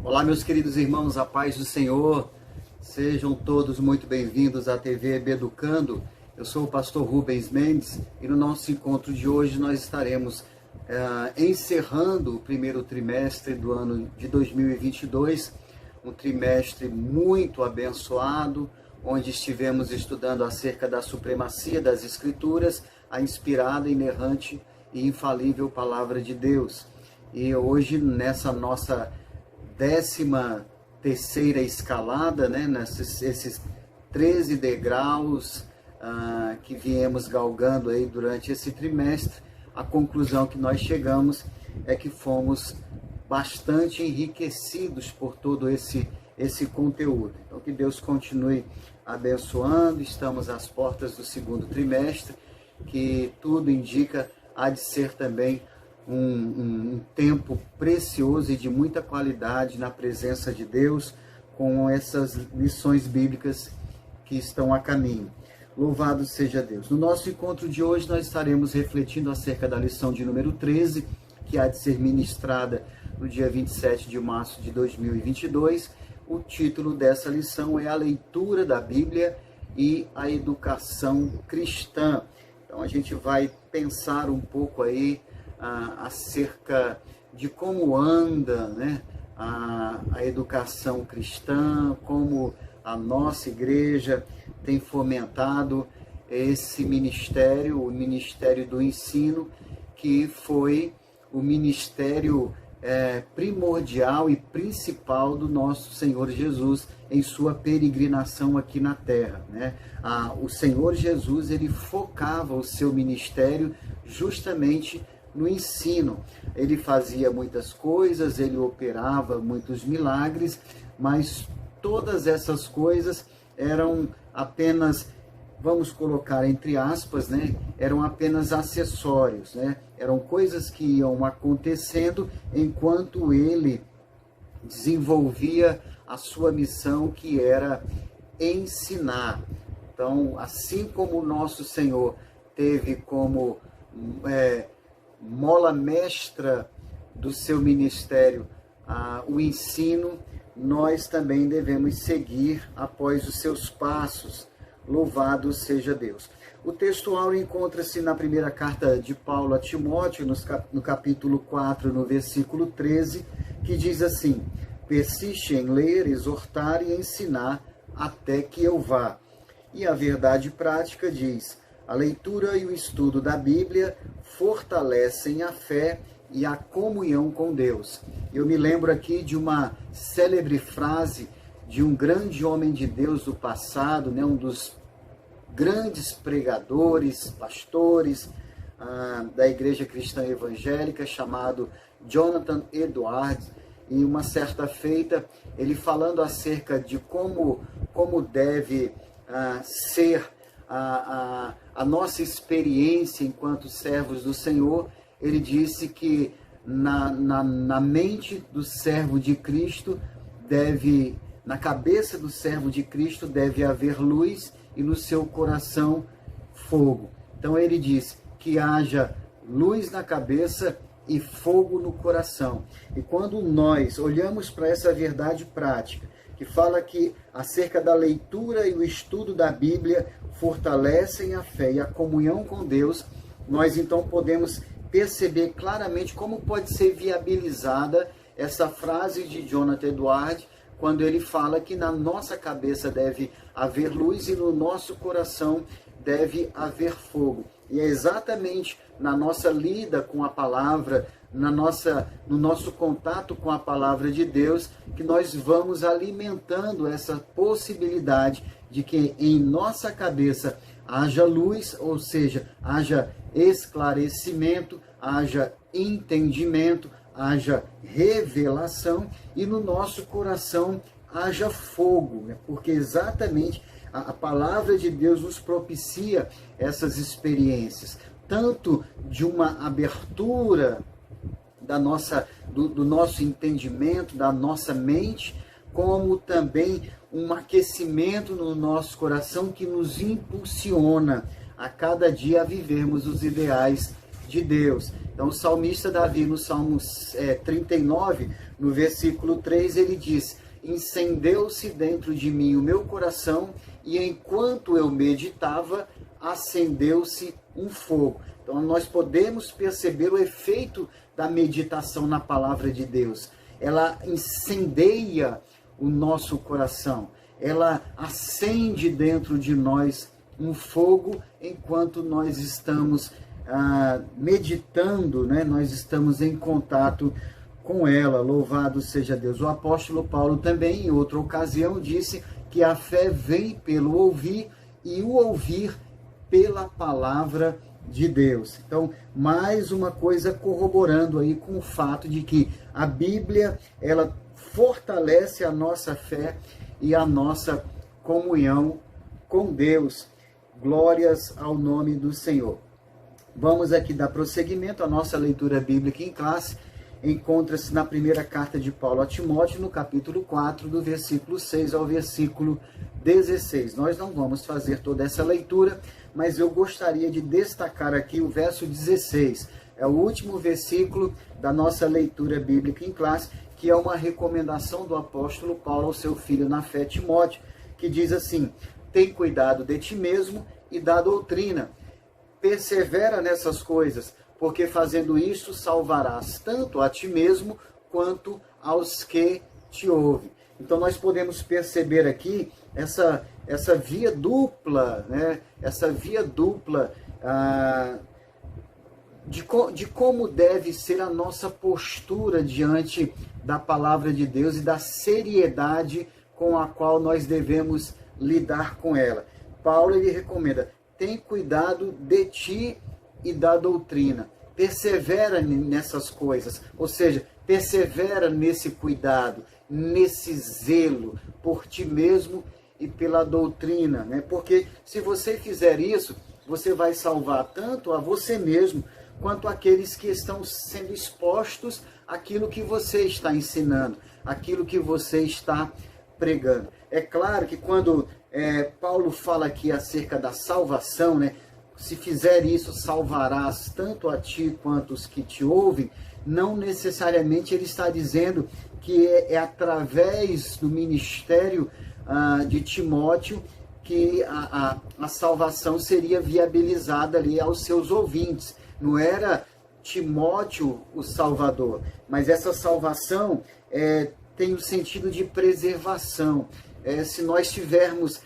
Olá, meus queridos irmãos, a paz do Senhor. Sejam todos muito bem-vindos à TV Educando. Eu sou o pastor Rubens Mendes e no nosso encontro de hoje nós estaremos encerrando o primeiro trimestre do ano de 2022, um trimestre muito abençoado, onde estivemos estudando acerca da supremacia das Escrituras, a inspirada, inerrante e infalível Palavra de Deus. E hoje, nessa nossa 13ª escalada, esses 13 degraus que viemos galgando aí durante esse trimestre, a conclusão que nós chegamos é que fomos bastante enriquecidos por todo esse conteúdo. Então, que Deus continue abençoando. Estamos às portas do segundo trimestre, que tudo indica há de ser também um tempo precioso e de muita qualidade na presença de Deus, com essas lições bíblicas que estão a caminho. Louvado seja Deus. No nosso encontro de hoje nós estaremos refletindo acerca da lição de número 13, que há de ser ministrada no dia 27 de março de 2022. O título dessa lição é A Leitura da Bíblia e a Educação Cristã. Então a gente vai pensar um pouco aí acerca de como anda a educação cristã, como a nossa igreja tem fomentado esse ministério, o ministério do ensino, que foi o ministério primordial e principal do nosso Senhor Jesus em sua peregrinação aqui na terra. O Senhor Jesus, ele focava o seu ministério justamente no ensino. Ele fazia muitas coisas, ele operava muitos milagres, mas todas essas coisas eram apenas, vamos colocar entre aspas, eram apenas acessórios, eram coisas que iam acontecendo enquanto ele desenvolvia a sua missão, que era ensinar. Então, assim como o nosso Senhor teve como mola mestra do seu ministério o ensino, nós também devemos seguir após os seus passos. Louvado seja Deus. O texto áureo encontra-se na primeira carta de Paulo a Timóteo, no capítulo 4, no versículo 13, que diz assim: persiste em ler, exortar e ensinar até que eu vá. E a verdade prática diz: a leitura e o estudo da Bíblia fortalecem a fé e a comunhão com Deus. Eu me lembro aqui de uma célebre frase de um grande homem de Deus do passado, um dos grandes pregadores, pastores da Igreja Cristã Evangélica, chamado Jonathan Edwards. E uma certa feita, ele falando acerca de como deve ser a nossa experiência enquanto servos do Senhor, ele disse que na mente do servo de Cristo na cabeça do servo de Cristo deve haver luz e no seu coração fogo. Então ele disse que haja luz na cabeça e fogo no coração. E quando nós olhamos para essa verdade prática, que fala que acerca da leitura e o estudo da Bíblia fortalecem a fé e a comunhão com Deus, nós então podemos perceber claramente como pode ser viabilizada essa frase de Jonathan Edwards, quando ele fala que na nossa cabeça deve haver luz e no nosso coração deve haver fogo. E é exatamente na nossa lida com a palavra, no nosso contato com a palavra de Deus, que nós vamos alimentando essa possibilidade de que em nossa cabeça haja luz, ou seja, haja esclarecimento, haja entendimento, haja revelação, e no nosso coração haja fogo, porque exatamente a palavra de Deus nos propicia essas experiências, tanto de uma abertura do nosso entendimento, da nossa mente, como também um aquecimento no nosso coração que nos impulsiona a cada dia a vivermos os ideais de Deus. Então o salmista Davi, no Salmo 39, no versículo 3, ele diz: incendeu-se dentro de mim o meu coração, e enquanto eu meditava, acendeu-se um fogo. Então nós podemos perceber o efeito da meditação na palavra de Deus. Ela incendeia o nosso coração, ela acende dentro de nós um fogo enquanto nós estamos meditando, né? Nós estamos em contato com ela. Louvado seja Deus. O apóstolo Paulo também, em outra ocasião, disse que a fé vem pelo ouvir e o ouvir pela palavra de Deus. Então, mais uma coisa corroborando aí com o fato de que a Bíblia, ela fortalece a nossa fé e a nossa comunhão com Deus. Glórias ao nome do Senhor. Vamos aqui dar prosseguimento à nossa leitura bíblica em classe. Encontra-se na primeira carta de Paulo a Timóteo, no capítulo 4, do versículo 6 ao versículo 16. Nós não vamos fazer toda essa leitura, mas eu gostaria de destacar aqui o verso 16. É o último versículo da nossa leitura bíblica em classe, que é uma recomendação do apóstolo Paulo ao seu filho na fé, Timóteo, que diz assim: tem cuidado de ti mesmo e da doutrina. Persevera nessas coisas, porque fazendo isto salvarás tanto a ti mesmo quanto aos que te ouvem. Então nós podemos perceber aqui essa via dupla, né? Essa via dupla de como deve ser a nossa postura diante da palavra de Deus e da seriedade com a qual nós devemos lidar com ela. Paulo, ele recomenda: tem cuidado de ti e da doutrina. Persevera nessas coisas, ou seja, persevera nesse cuidado, nesse zelo por ti mesmo e pela doutrina, né? Porque se você fizer isso, você vai salvar tanto a você mesmo, quanto aqueles que estão sendo expostos àquilo que você está ensinando, àquilo que você está pregando. É claro que quando Paulo fala aqui acerca da salvação, né? Se fizer isso, salvarás tanto a ti quanto os que te ouvem, não necessariamente ele está dizendo que é através do ministério de Timóteo que a salvação seria viabilizada ali aos seus ouvintes. Não era Timóteo o Salvador, mas essa salvação tem o sentido de preservação. Se nós tivermos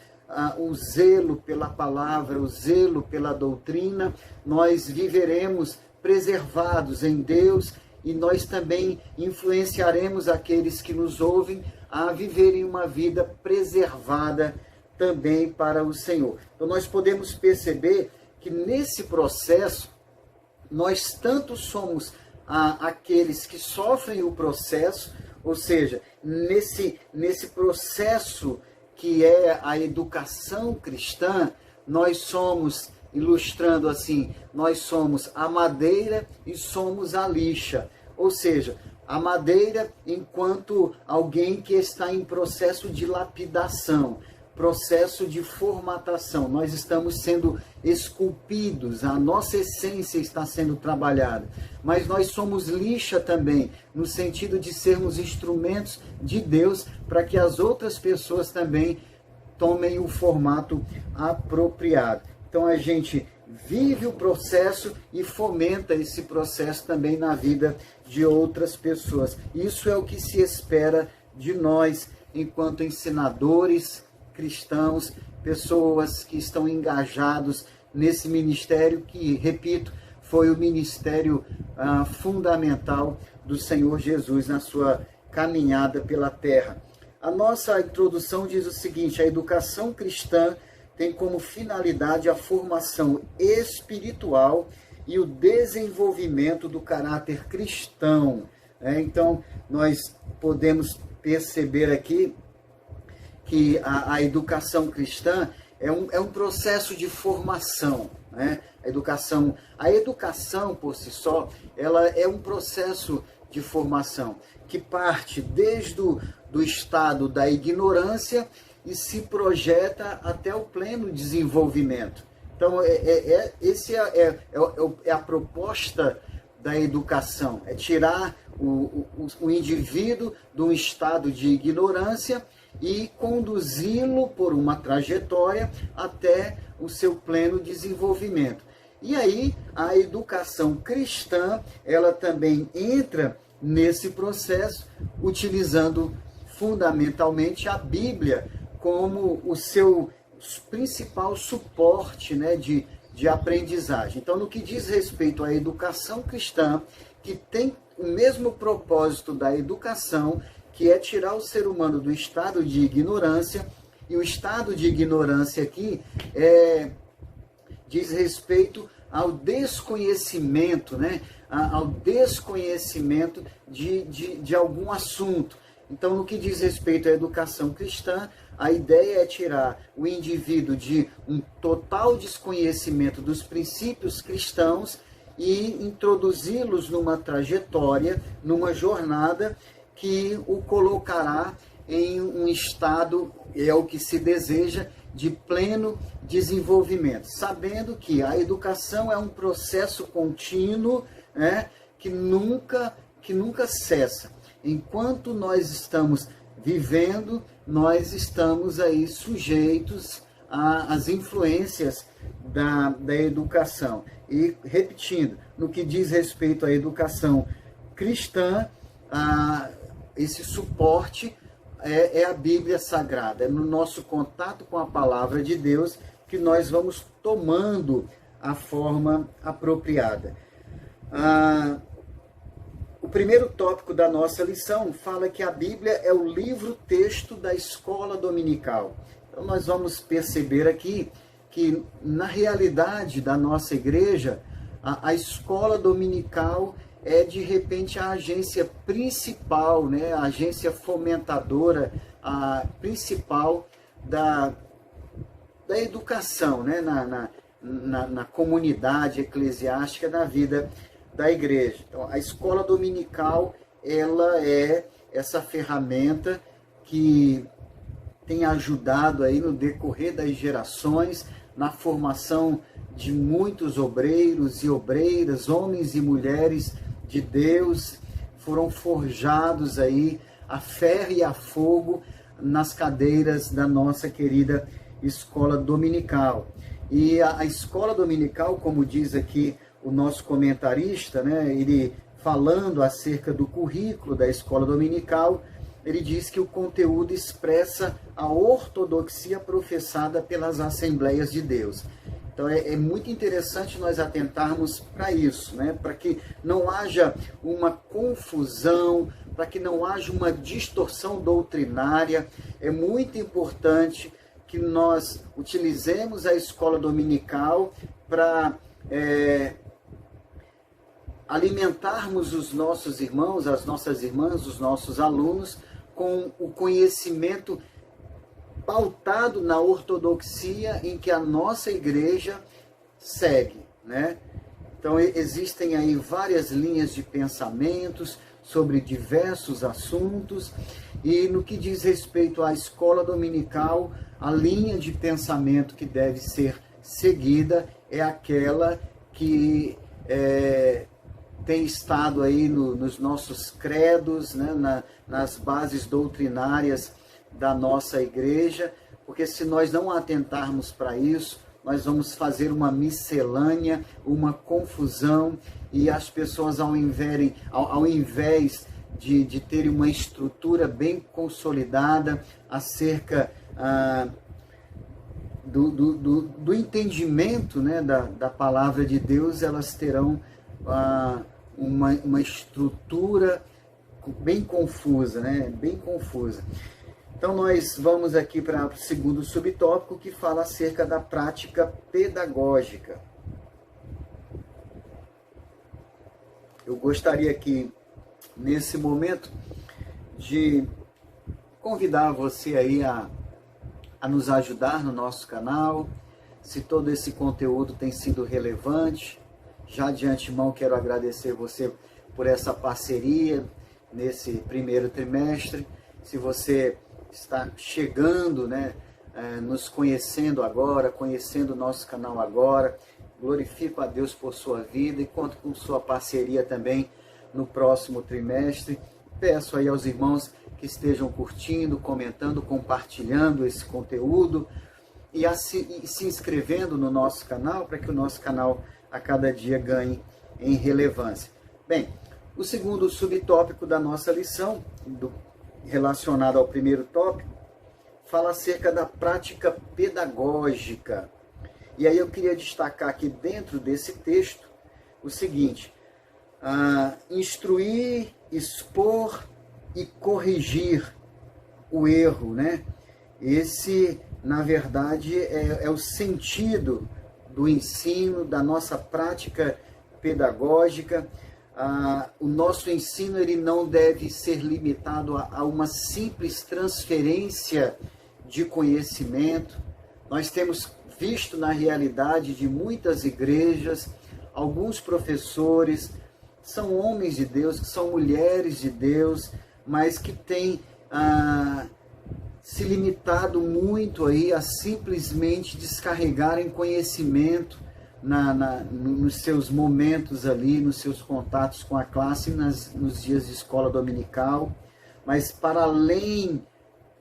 o zelo pela palavra, o zelo pela doutrina, nós viveremos preservados em Deus e nós também influenciaremos aqueles que nos ouvem a viverem uma vida preservada também para o Senhor. Então nós podemos perceber que nesse processo, nós tanto somos aqueles que sofrem o processo, ou seja, nesse processo que é a educação cristã, nós somos, ilustrando assim, nós somos a madeira e somos a lixa. Ou seja, a madeira enquanto alguém que está em processo de lapidação, processo de formatação. Nós estamos sendo esculpidos, a nossa essência está sendo trabalhada. Mas nós somos lixa também, no sentido de sermos instrumentos de Deus para que as outras pessoas também tomem o formato apropriado. Então a gente vive o processo e fomenta esse processo também na vida de outras pessoas. Isso é o que se espera de nós enquanto ensinadores cristãos, pessoas que estão engajados nesse ministério que, repito, foi o ministério fundamental do Senhor Jesus na sua caminhada pela terra. A nossa introdução diz o seguinte: a educação cristã tem como finalidade a formação espiritual e o desenvolvimento do caráter cristão. Então, nós podemos perceber aqui que a educação cristã é um processo de formação, né? A educação por si só, ela é um processo de formação que parte desde do estado da ignorância e se projeta até o pleno desenvolvimento. Então, essa é a proposta da educação, é tirar o indivíduo de um estado de ignorância e conduzi-lo por uma trajetória até o seu pleno desenvolvimento. E aí a educação cristã, ela também entra nesse processo, utilizando fundamentalmente a Bíblia como o seu principal suporte, né, de aprendizagem. Então, no que diz respeito à educação cristã, que tem o mesmo propósito da educação, que é tirar o ser humano do estado de ignorância, e o estado de ignorância aqui diz respeito ao desconhecimento, né? Ao desconhecimento de algum assunto. Então, no que diz respeito à educação cristã, a ideia é tirar o indivíduo de um total desconhecimento dos princípios cristãos e introduzi-los numa trajetória, numa jornada que o colocará em um estado, é o que se deseja, de pleno desenvolvimento, sabendo que a educação é um processo contínuo, né, que nunca cessa. Enquanto nós estamos vivendo, nós estamos aí sujeitos às influências da educação. E, repetindo, no que diz respeito à educação cristã, esse suporte é a Bíblia Sagrada, é no nosso contato com a Palavra de Deus que nós vamos tomando a forma apropriada. O primeiro tópico da nossa lição fala que a Bíblia é o livro-texto da escola dominical. Então nós vamos perceber aqui que na realidade da nossa igreja, a escola dominical é de repente a agência principal, né? A agência fomentadora, a principal da educação, né? na comunidade eclesiástica, na vida da igreja. Então, a escola dominical, ela é essa ferramenta que tem ajudado aí no decorrer das gerações, na formação de muitos obreiros e obreiras, homens e mulheres de Deus, foram forjados aí a ferro e a fogo nas cadeiras da nossa querida escola dominical. E a escola dominical, como diz aqui o nosso comentarista, né, ele falando acerca do currículo da escola dominical, ele diz que o conteúdo expressa a ortodoxia professada pelas Assembleias de Deus. Então é muito interessante nós atentarmos para isso, né, para que não haja uma confusão, para que não haja uma distorção doutrinária. É muito importante que nós utilizemos a escola dominical para alimentarmos os nossos irmãos, as nossas irmãs, os nossos alunos com o conhecimento pautado na ortodoxia em que a nossa igreja segue, né? Então existem aí várias linhas de pensamentos sobre diversos assuntos, e no que diz respeito à escola dominical, a linha de pensamento que deve ser seguida é aquela que tem estado aí nos nossos credos, né, nas bases doutrinárias da nossa igreja, porque se nós não atentarmos para isso, nós vamos fazer uma miscelânea, uma confusão, e as pessoas, ao invés de terem uma estrutura bem consolidada acerca do entendimento, né, da palavra de Deus, elas terão uma estrutura bem confusa, né? Bem confusa. Então nós vamos aqui para o segundo subtópico, que fala acerca da prática pedagógica. Eu gostaria aqui, nesse momento, de convidar você aí a nos ajudar no nosso canal. Se todo esse conteúdo tem sido relevante, já de antemão quero agradecer você por essa parceria nesse primeiro trimestre. Se você está chegando, né, nos conhecendo agora, conhecendo o nosso canal agora, glorifico a Deus por sua vida e conto com sua parceria também no próximo trimestre. Peço aí aos irmãos que estejam curtindo, comentando, compartilhando esse conteúdo e se inscrevendo no nosso canal, para que o nosso canal a cada dia ganhe em relevância. Bem, o segundo subtópico da nossa lição, relacionado ao primeiro tópico, fala acerca da prática pedagógica. E aí eu queria destacar aqui dentro desse texto o seguinte: instruir, expor e corrigir o erro, né? Esse, na verdade, é o sentido do ensino, da nossa prática pedagógica. O nosso ensino ele não deve ser limitado a uma simples transferência de conhecimento. Nós temos visto na realidade de muitas igrejas, alguns professores são homens de Deus, que são mulheres de Deus, mas que têm se limitado muito aí a simplesmente descarregarem conhecimento nos seus momentos ali, nos seus contatos com a classe, nos dias de escola dominical. Mas para além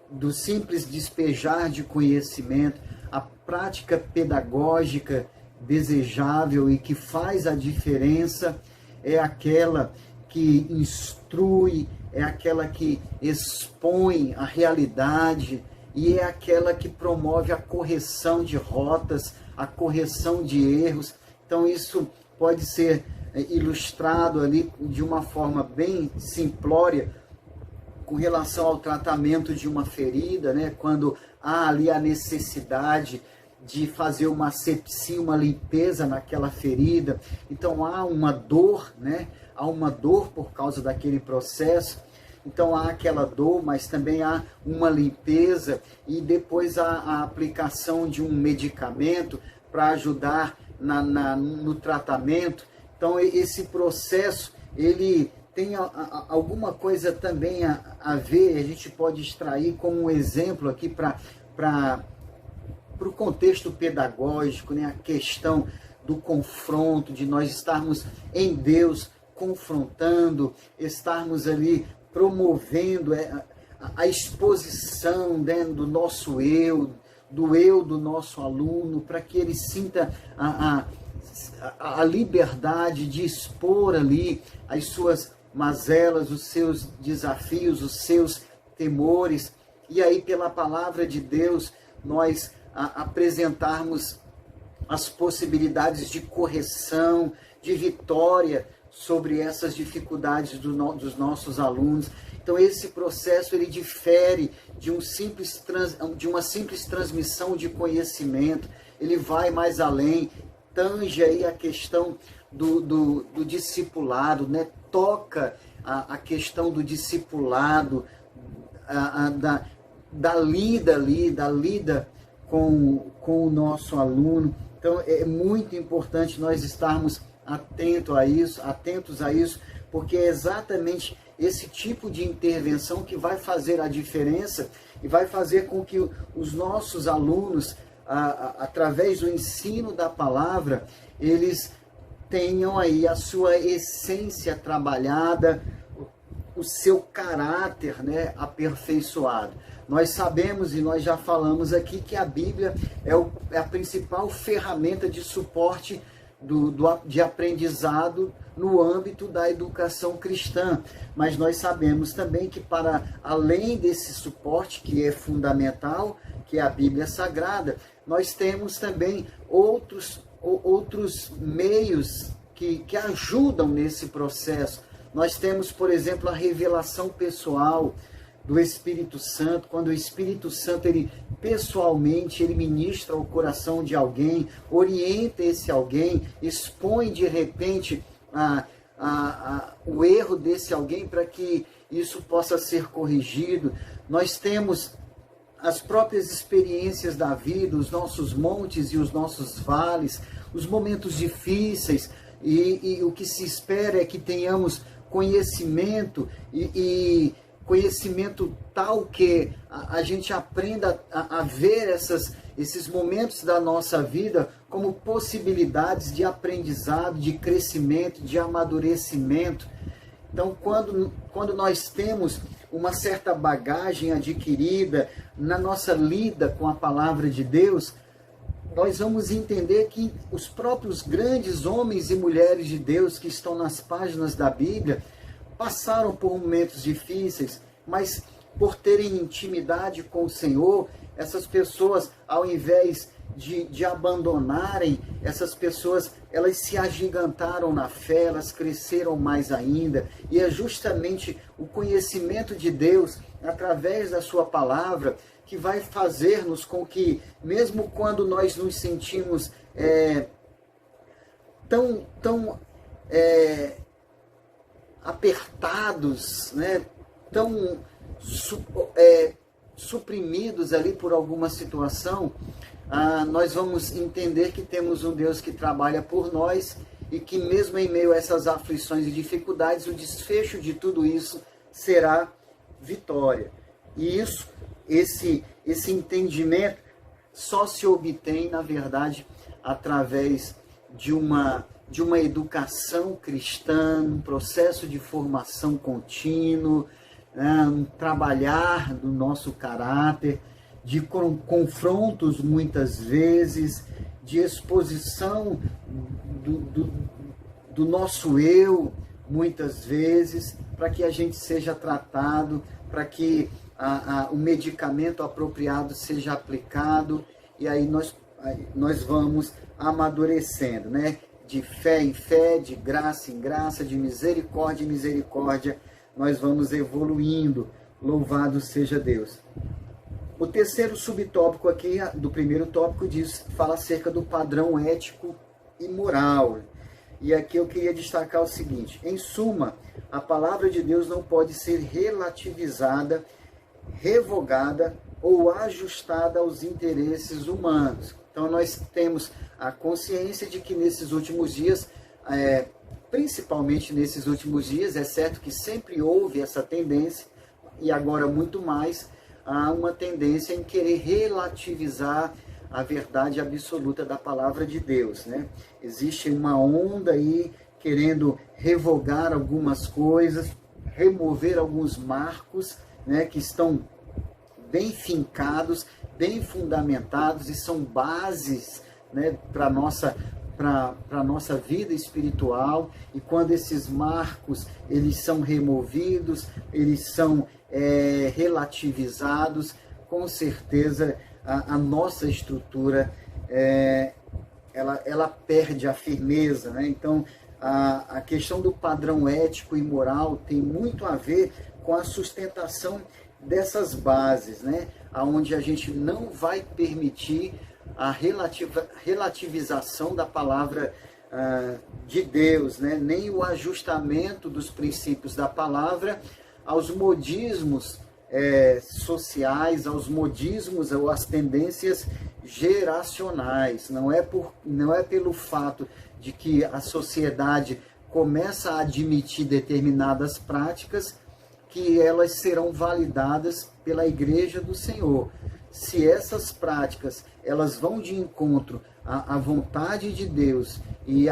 do simples despejar de conhecimento, a prática pedagógica desejável e que faz a diferença é aquela que instrui, é aquela que expõe a realidade e é aquela que promove a correção de rotas, a correção de erros. Então isso pode ser ilustrado ali de uma forma bem simplória com relação ao tratamento de uma ferida, né? Quando há ali a necessidade de fazer uma asepsia, uma limpeza naquela ferida, então há uma dor, né? Há uma dor por causa daquele processo, então há aquela dor, mas também há uma limpeza e depois a aplicação de um medicamento para ajudar no tratamento. Então esse processo, ele tem alguma coisa também a ver, a gente pode extrair como um exemplo aqui para o contexto pedagógico, né? A questão do confronto, de nós estarmos em Deus confrontando, estarmos ali promovendo a exposição, né, do nosso eu do nosso aluno, para que ele sinta a liberdade de expor ali as suas mazelas, os seus desafios, os seus temores, e aí pela palavra de Deus nós apresentarmos as possibilidades de correção, de vitória sobre essas dificuldades dos nossos alunos. Então esse processo ele difere de uma simples transmissão de conhecimento, ele vai mais além, tange aí a questão do discipulado, né? Toca a questão do discipulado, da lida com o nosso aluno. Então é muito importante nós estarmos atentos a isso, porque é exatamente esse tipo de intervenção que vai fazer a diferença e vai fazer com que os nossos alunos, através do ensino da palavra, eles tenham aí a sua essência trabalhada, o seu caráter, né, aperfeiçoado. Nós sabemos e nós já falamos aqui que a Bíblia é a principal ferramenta de suporte de aprendizado no âmbito da educação cristã, mas nós sabemos também que para além desse suporte que é fundamental, que é a Bíblia Sagrada, nós temos também outros meios que ajudam nesse processo. Nós temos, por exemplo, a revelação pessoal do Espírito Santo, quando o Espírito Santo, ele pessoalmente, ele ministra o coração de alguém, orienta esse alguém, expõe de repente o erro desse alguém para que isso possa ser corrigido. Nós temos as próprias experiências da vida, os nossos montes e os nossos vales, os momentos difíceis, e o que se espera é que tenhamos conhecimento e conhecimento tal que a gente aprenda a ver esses momentos da nossa vida como possibilidades de aprendizado, de crescimento, de amadurecimento. Então, quando nós temos uma certa bagagem adquirida na nossa lida com a palavra de Deus, nós vamos entender que os próprios grandes homens e mulheres de Deus que estão nas páginas da Bíblia passaram por momentos difíceis, mas por terem intimidade com o Senhor, essas pessoas, ao invés de abandonarem, essas pessoas, elas se agigantaram na fé, elas cresceram mais ainda, e é justamente o conhecimento de Deus, através da sua palavra, que vai fazer-nos com que, mesmo quando nós nos sentimos tão apertados, né, tão suprimidos ali por alguma situação, nós vamos entender que temos um Deus que trabalha por nós e que mesmo em meio a essas aflições e dificuldades, o desfecho de tudo isso será vitória. E esse entendimento só se obtém, na verdade, através de uma educação cristã, um processo de formação contínuo, um trabalhar do nosso caráter, de confrontos muitas vezes, de exposição do nosso eu muitas vezes, para que a gente seja tratado, para que o medicamento apropriado seja aplicado, e aí nós vamos amadurecendo, né? De fé em fé, de graça em graça, de misericórdia em misericórdia, nós vamos evoluindo. Louvado seja Deus. O terceiro subtópico aqui, do primeiro tópico, fala acerca do padrão ético e moral. E aqui eu queria destacar o seguinte: em suma, a palavra de Deus não pode ser relativizada, revogada ou ajustada aos interesses humanos. Então nós temos a consciência de que nesses últimos dias, principalmente nesses últimos dias, é certo que sempre houve essa tendência, e agora muito mais, há uma tendência em querer relativizar a verdade absoluta da palavra de Deus, né? Existe uma onda aí querendo revogar algumas coisas, remover alguns marcos, né, que estão bem fincados, bem fundamentados e são bases, né, para a nossa vida espiritual. E quando esses marcos eles são removidos, eles são relativizados, com certeza a nossa estrutura ela perde a firmeza, né? Então a questão do padrão ético e moral tem muito a ver com a sustentação dessas bases, né? Onde a gente não vai permitir a relativização da palavra de Deus, né? Nem o ajustamento dos princípios da palavra aos modismos sociais, aos modismos ou às tendências geracionais. Não é pelo fato de que a sociedade começa a admitir determinadas práticas que elas serão validadas pela Igreja do Senhor. Se essas práticas elas vão de encontro à vontade de Deus e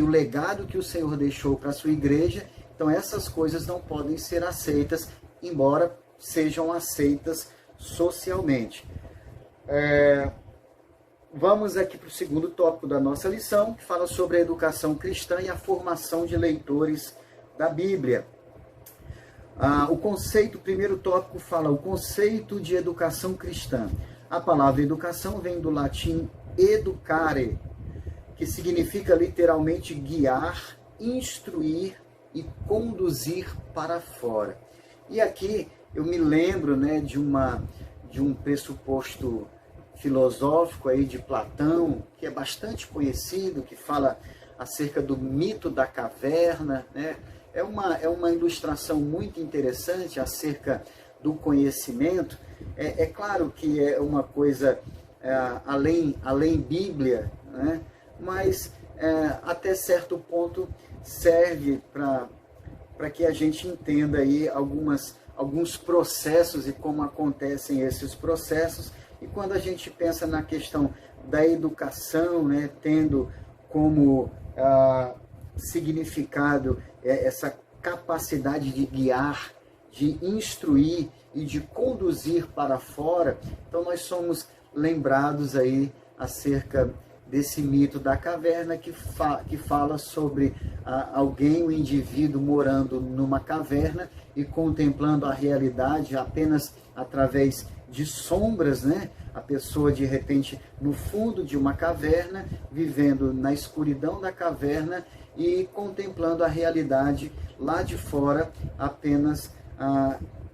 o legado que o Senhor deixou para a sua igreja, então essas coisas não podem ser aceitas, embora sejam aceitas socialmente. Vamos aqui para o segundo tópico da nossa lição, que fala sobre a educação cristã e a formação de leitores da Bíblia. O primeiro tópico fala o conceito de educação cristã. A palavra educação vem do latim educare, que significa literalmente guiar, instruir e conduzir para fora. E aqui eu me lembro, né, de um pressuposto filosófico aí de Platão, que é bastante conhecido, que fala acerca do mito da caverna, né? É uma ilustração muito interessante acerca do conhecimento. É claro que é uma coisa além Bíblia, né? Mas até certo ponto serve para que a gente entenda aí alguns processos e como acontecem esses processos. E quando a gente pensa na questão da educação, né, tendo como significado essa capacidade de guiar, de instruir e de conduzir para fora. Então nós somos lembrados aí acerca desse mito da caverna que fala sobre alguém, um indivíduo morando numa caverna e contemplando a realidade apenas através de sombras, né? A pessoa de repente no fundo de uma caverna, vivendo na escuridão da caverna e contemplando a realidade lá de fora apenas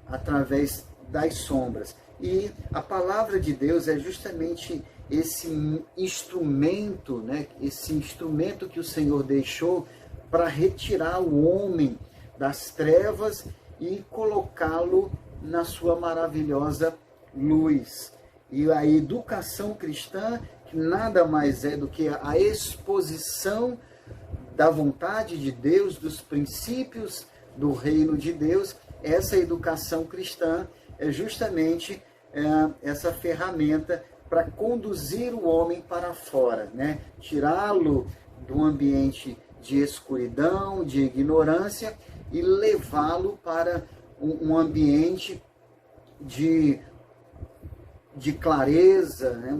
através das sombras. E a palavra de Deus é justamente esse instrumento, né? Esse instrumento que o Senhor deixou para retirar o homem das trevas e colocá-lo na sua maravilhosa luz. E a educação cristã, que nada mais é do que a exposição da vontade de Deus, dos princípios do reino de Deus, essa educação cristã é justamente essa ferramenta para conduzir o homem para fora, né? Tirá-lo do ambiente de escuridão, de ignorância e levá-lo para um ambiente de clareza, né?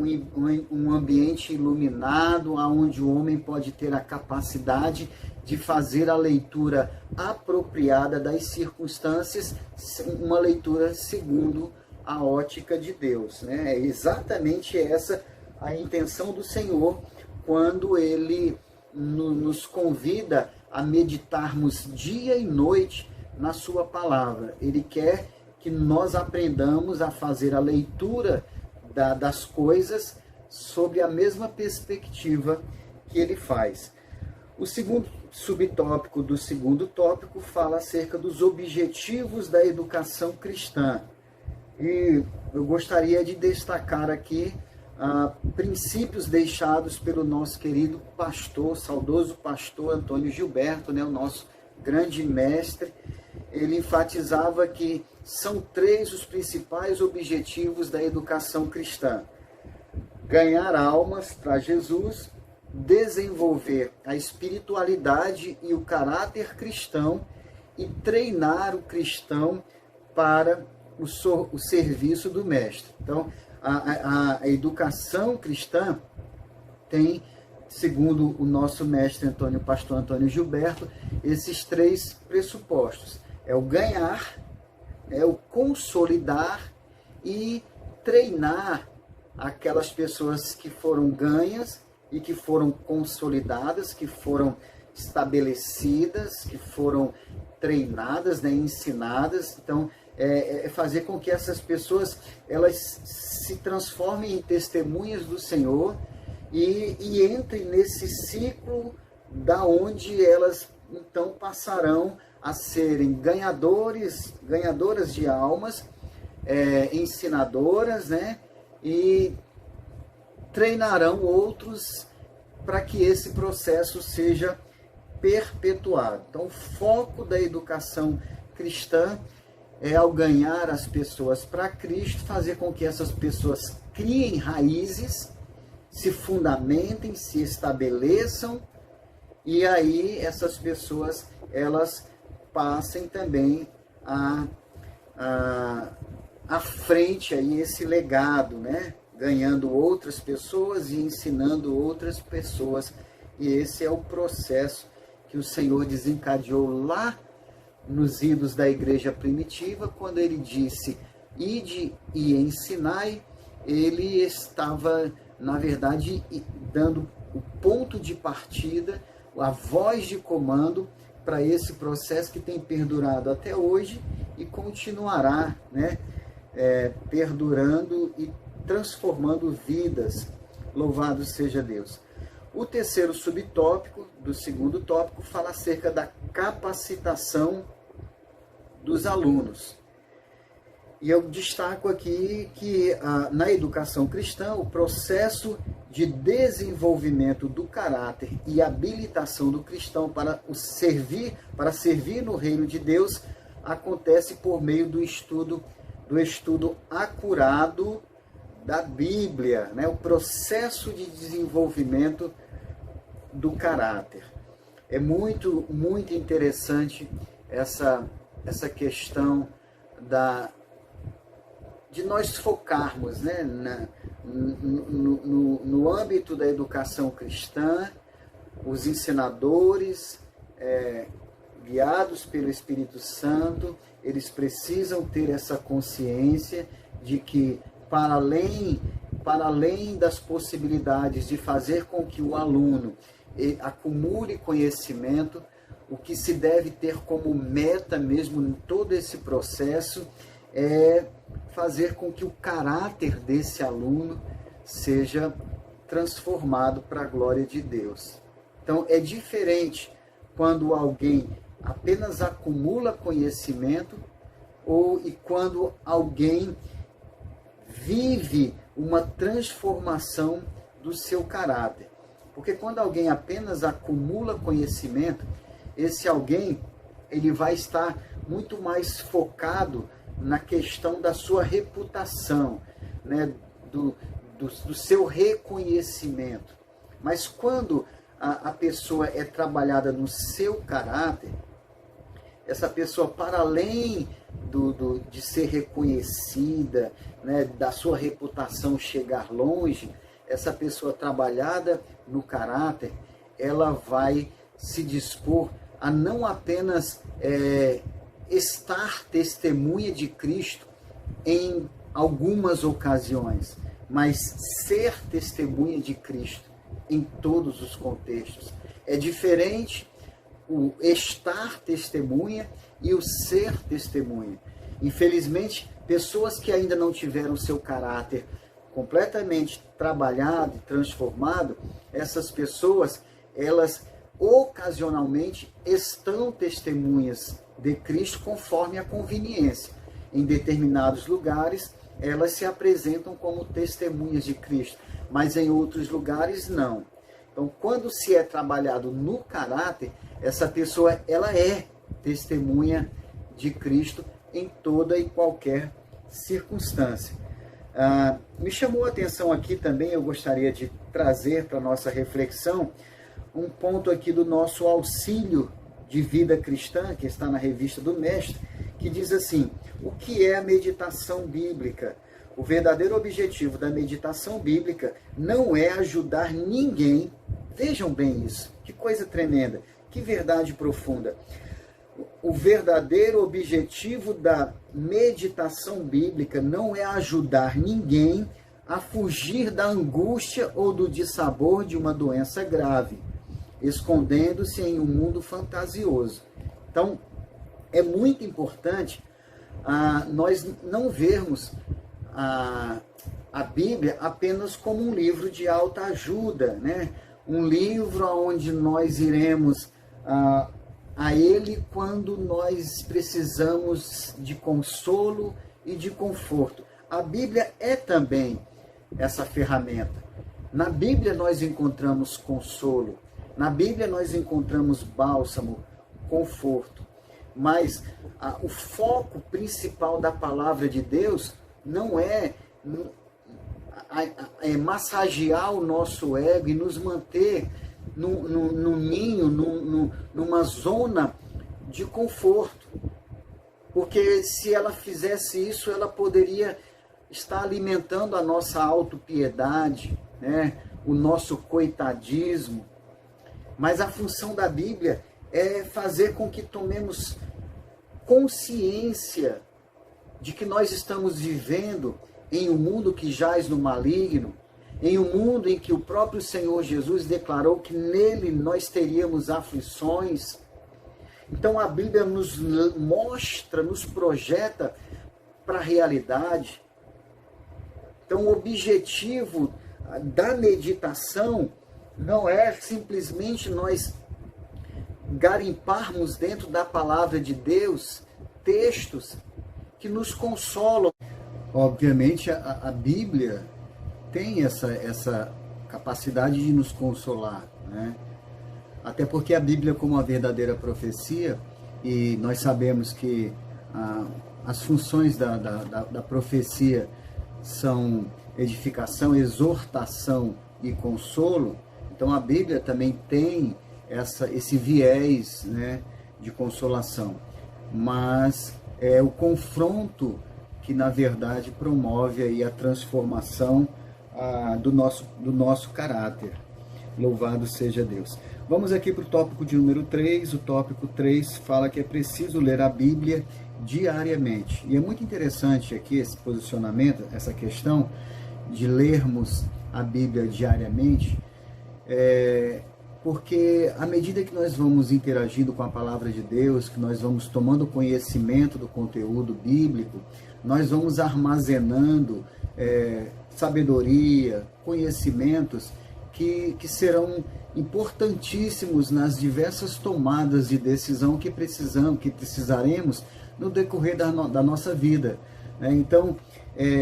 Um ambiente iluminado, onde o homem pode ter a capacidade de fazer a leitura apropriada das circunstâncias, uma leitura segundo a ótica de Deus, né? É exatamente essa a intenção do Senhor quando Ele nos convida a meditarmos dia e noite na sua palavra. Ele quer que nós aprendamos a fazer a leitura das coisas sob a mesma perspectiva que Ele faz. O segundo subtópico do segundo tópico fala acerca dos objetivos da educação cristã. E eu gostaria de destacar aqui princípios deixados pelo nosso querido pastor, saudoso pastor Antônio Gilberto, né, o nosso grande mestre. Ele enfatizava que são 3 os principais objetivos da educação cristã: ganhar almas para Jesus, desenvolver a espiritualidade e o caráter cristão e treinar o cristão para o serviço do mestre. Então, a educação cristã tem, segundo o nosso mestre pastor Antônio Gilberto, esses 3 pressupostos: é o ganhar, é o consolidar e treinar aquelas pessoas que foram ganhas e que foram consolidadas, que foram estabelecidas, que foram treinadas, né, ensinadas. Então, fazer com que essas pessoas elas se transformem em testemunhas do Senhor e entrem nesse ciclo da onde elas então passarão a serem ganhadoras de almas, ensinadoras, né, e treinarão outros para que esse processo seja perpetuado. Então, o foco da educação cristã é, ao ganhar as pessoas para Cristo, fazer com que essas pessoas criem raízes, se fundamentem, se estabeleçam, e aí essas pessoas elas passem também à frente aí esse legado, né? Ganhando outras pessoas e ensinando outras pessoas. E esse é o processo que o Senhor desencadeou lá nos idos da igreja primitiva, quando ele disse: ide e ensinai. Ele estava, na verdade, dando o ponto de partida, a voz de comando para esse processo que tem perdurado até hoje e continuará, né, perdurando e transformando vidas. Louvado seja Deus. O terceiro subtópico do segundo tópico fala acerca da capacitação dos alunos. E eu destaco aqui que na educação cristã, o processo de desenvolvimento do caráter e habilitação do cristão para servir no reino de Deus acontece por meio do estudo acurado da Bíblia, né? O processo de desenvolvimento do caráter. É muito, muito interessante essa questão de nós focarmos, né, no âmbito da educação cristã, os ensinadores, guiados pelo Espírito Santo, eles precisam ter essa consciência de que, para além das possibilidades de fazer com que o aluno acumule conhecimento, o que se deve ter como meta mesmo em todo esse processo é fazer com que o caráter desse aluno seja transformado para a glória de Deus. Então, é diferente quando alguém apenas acumula conhecimento e quando alguém vive uma transformação do seu caráter. Porque quando alguém apenas acumula conhecimento, esse alguém ele vai estar muito mais focado na questão da sua reputação, né? do seu reconhecimento. Mas quando a pessoa é trabalhada no seu caráter, essa pessoa, para além de ser reconhecida, né, da sua reputação chegar longe, essa pessoa trabalhada no caráter, ela vai se dispor a não apenas estar testemunha de Cristo em algumas ocasiões, mas ser testemunha de Cristo em todos os contextos. É diferente o estar testemunha e o ser testemunha. Infelizmente, pessoas que ainda não tiveram seu caráter completamente trabalhado e transformado, essas pessoas, elas ocasionalmente estão testemunhas de Cristo conforme a conveniência. Em determinados lugares, elas se apresentam como testemunhas de Cristo, mas em outros lugares não. Então, quando se é trabalhado no caráter, essa pessoa ela é testemunha de Cristo em toda e qualquer circunstância. Me chamou a atenção aqui também, eu gostaria de trazer para a nossa reflexão um ponto aqui do nosso auxílio de vida cristã, que está na revista do Mestre, que diz assim: o que é a meditação bíblica? O verdadeiro objetivo da meditação bíblica não é ajudar ninguém. Vejam bem isso, que coisa tremenda, que verdade profunda. O verdadeiro objetivo da meditação bíblica não é ajudar ninguém a fugir da angústia ou do dissabor de uma doença grave, escondendo-se em um mundo fantasioso. Então, é muito importante nós não vermos a Bíblia apenas como um livro de autoajuda, né? Um livro onde nós iremos a ele quando nós precisamos de consolo e de conforto. A Bíblia é também essa ferramenta. Na Bíblia nós encontramos consolo, na Bíblia nós encontramos bálsamo, conforto, mas o foco principal da palavra de Deus não é massagear o nosso ego e nos manter num ninho, numa zona de conforto. Porque se ela fizesse isso, ela poderia estar alimentando a nossa autopiedade, né? O nosso coitadismo. Mas a função da Bíblia é fazer com que tomemos consciência de que nós estamos vivendo em um mundo que jaz no maligno, em um mundo em que o próprio Senhor Jesus declarou que nele nós teríamos aflições. Então a Bíblia nos mostra, nos projeta para a realidade. Então o objetivo da meditação não é simplesmente nós garimparmos dentro da palavra de Deus textos que nos consolam. Obviamente a Bíblia tem essa capacidade de nos consolar, né? Até porque a Bíblia, como uma verdadeira profecia, e nós sabemos que as funções da profecia são edificação, exortação e consolo, então a Bíblia também tem esse viés, né, de consolação. Mas é o confronto que, na verdade, promove aí a transformação do nosso caráter. Louvado seja Deus. Vamos aqui para o tópico de número 3. O tópico 3 fala que é preciso ler a Bíblia diariamente. E é muito interessante aqui esse posicionamento, essa questão de lermos a Bíblia diariamente, porque à medida que nós vamos interagindo com a palavra de Deus, que nós vamos tomando conhecimento do conteúdo bíblico, nós vamos armazenando sabedoria, conhecimentos que serão importantíssimos nas diversas tomadas de decisão que precisaremos no decorrer da nossa vida. Então,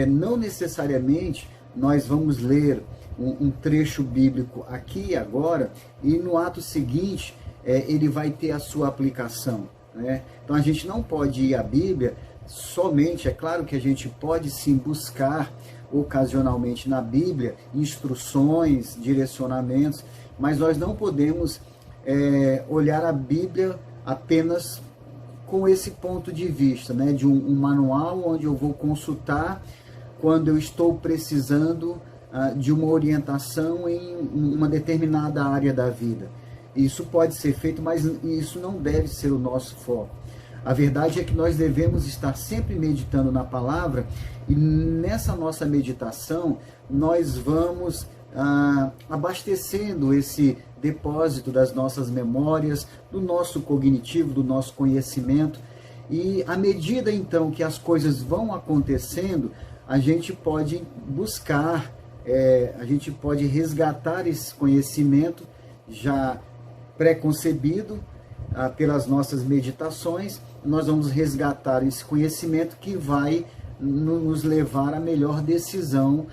não necessariamente nós vamos ler um trecho bíblico aqui e agora, e no ato seguinte ele vai ter a sua aplicação, né? Então a gente não pode ir à Bíblia somente, é claro que a gente pode sim buscar ocasionalmente na Bíblia instruções, direcionamentos, mas nós não podemos olhar a Bíblia apenas com esse ponto de vista, né? De um manual onde eu vou consultar quando eu estou precisando de uma orientação em uma determinada área da vida. Isso pode ser feito, mas isso não deve ser o nosso foco. A verdade é que nós devemos estar sempre meditando na palavra, e nessa nossa meditação nós vamos abastecendo esse depósito das nossas memórias, do nosso cognitivo, do nosso conhecimento, e à medida então que as coisas vão acontecendo, a gente pode buscar, a gente pode resgatar esse conhecimento já preconcebido pelas nossas meditações. Nós vamos resgatar esse conhecimento que vai nos levar à melhor decisão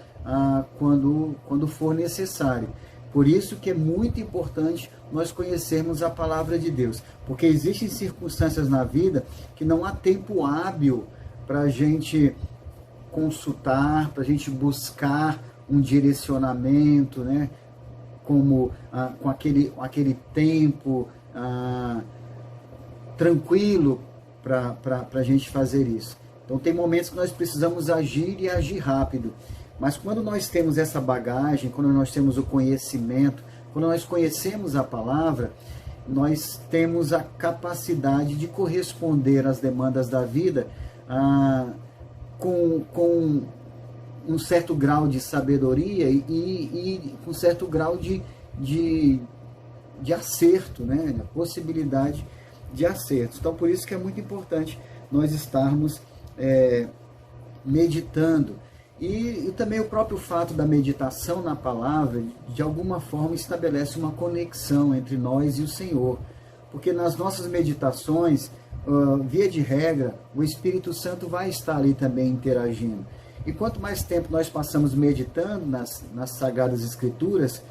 quando for necessário. Por isso que é muito importante nós conhecermos a palavra de Deus, porque existem circunstâncias na vida que não há tempo hábil para a gente consultar, para a gente buscar um direcionamento, né? Com aquele tempo tranquilo para a gente fazer isso. Então tem momentos que nós precisamos agir e agir rápido, mas quando nós temos essa bagagem, quando nós temos o conhecimento, quando nós conhecemos a palavra, nós temos a capacidade de corresponder às demandas da vida com um certo grau de sabedoria e com um certo grau de acerto, né? A possibilidade de acertos. Então, por isso que é muito importante nós estarmos meditando. E também o próprio fato da meditação na palavra, de alguma forma, estabelece uma conexão entre nós e o Senhor. Porque nas nossas meditações, via de regra, o Espírito Santo vai estar ali também interagindo. E quanto mais tempo nós passamos meditando nas Sagradas Escrituras,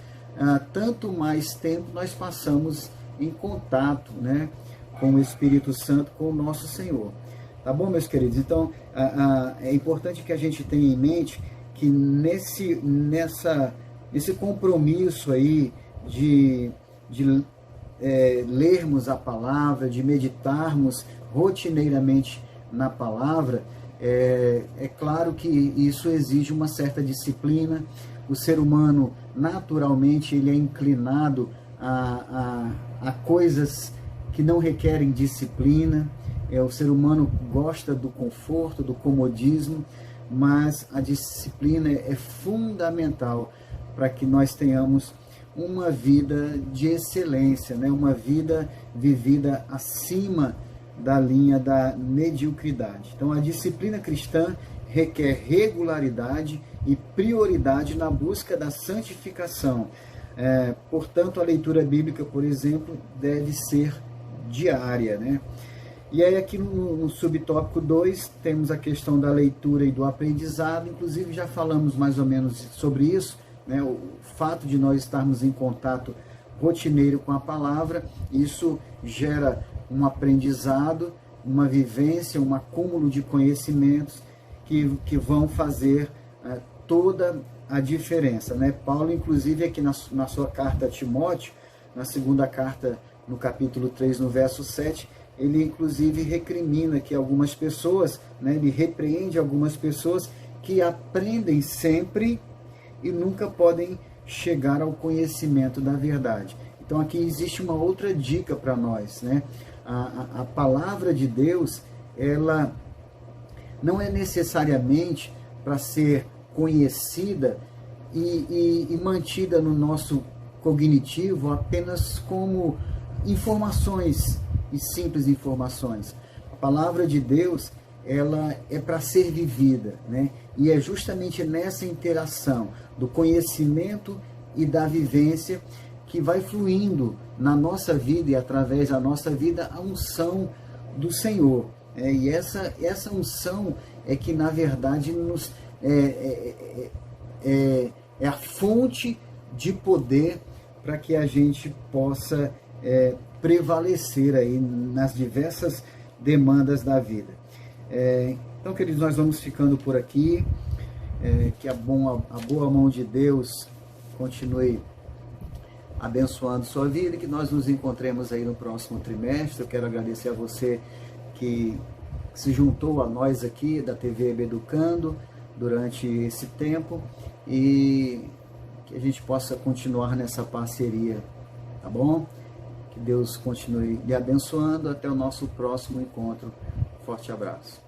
tanto mais tempo nós passamos em contato, né, com o Espírito Santo, com o nosso Senhor. Tá bom, meus queridos? Então, é importante que a gente tenha em mente que nesse compromisso aí de lermos a palavra, de meditarmos rotineiramente na palavra, é claro que isso exige uma certa disciplina. O ser humano, naturalmente, ele é inclinado a coisas que não requerem disciplina. O ser humano gosta do conforto, do comodismo, mas a disciplina é fundamental para que nós tenhamos uma vida de excelência, né? Uma vida vivida acima da linha da mediocridade. Então, a disciplina cristã requer regularidade e prioridade na busca da santificação. Portanto, a leitura bíblica, por exemplo, deve ser diária, né? E aí aqui no subtópico 2 temos a questão da leitura e do aprendizado. Inclusive já falamos mais ou menos sobre isso, né? O fato de nós estarmos em contato rotineiro com a palavra, isso gera um aprendizado, uma vivência, um acúmulo de conhecimentos que vão fazer toda a diferença, né? Paulo, inclusive, aqui na sua carta a Timóteo, na segunda carta, no capítulo 3, no verso 7, ele inclusive recrimina que algumas pessoas, né, ele repreende algumas pessoas que aprendem sempre e nunca podem chegar ao conhecimento da verdade. Então aqui existe uma outra dica para nós, né? A palavra de Deus, ela não é necessariamente para ser conhecida e mantida no nosso cognitivo apenas como informações e simples informações. A palavra de Deus, ela é para ser vivida, né? E é justamente nessa interação do conhecimento e da vivência que vai fluindo na nossa vida e através da nossa vida a unção do Senhor. E essa unção é que, na verdade, é a fonte de poder para que a gente possa prevalecer aí nas diversas demandas da vida. Então, queridos, nós vamos ficando por aqui. Que a boa mão de Deus continue abençoando sua vida e que nós nos encontremos aí no próximo trimestre. Eu quero agradecer a você que se juntou a nós aqui da TV EB Educando durante esse tempo e que a gente possa continuar nessa parceria, tá bom? Que Deus continue lhe abençoando. Até o nosso próximo encontro. Forte abraço.